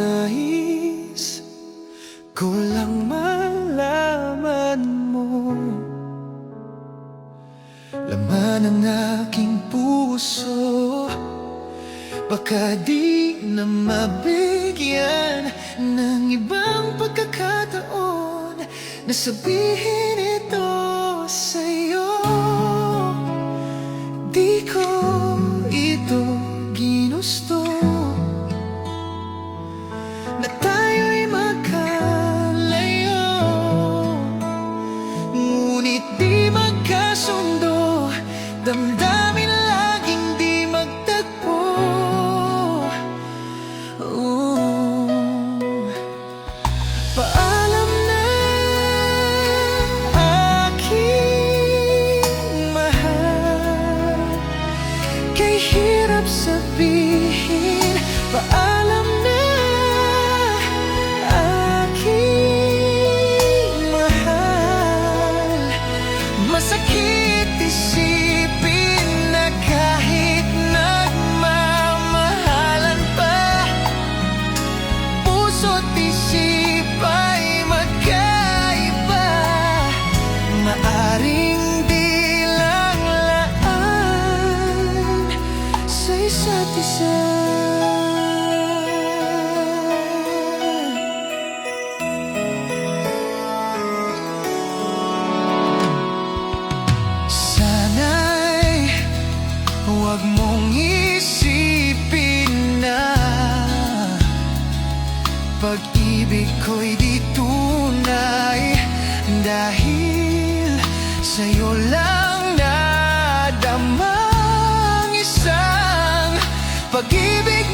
nais ko lang malaman mo, laman ng aking puso. Baka di na mabigyan ng ibang pagkakataon na sabihin ito sa'yo. Di ko ito ginusto na tayo'y magkalayo, ngunit di magkasundo, damdamin laging di magtagpo. Paalam na aking mahal, kay hirap sabihin. Paalam na aking mahal, masakit isipin na kahit nagmamahalan pa, puso't isip ay magkaiba. Maaring di lang laan sa isa't isa. Sana'y huwag mong isipin na pag-ibig ko'y di tunay, dahil sa'yo lang nadamang isang pag-ibig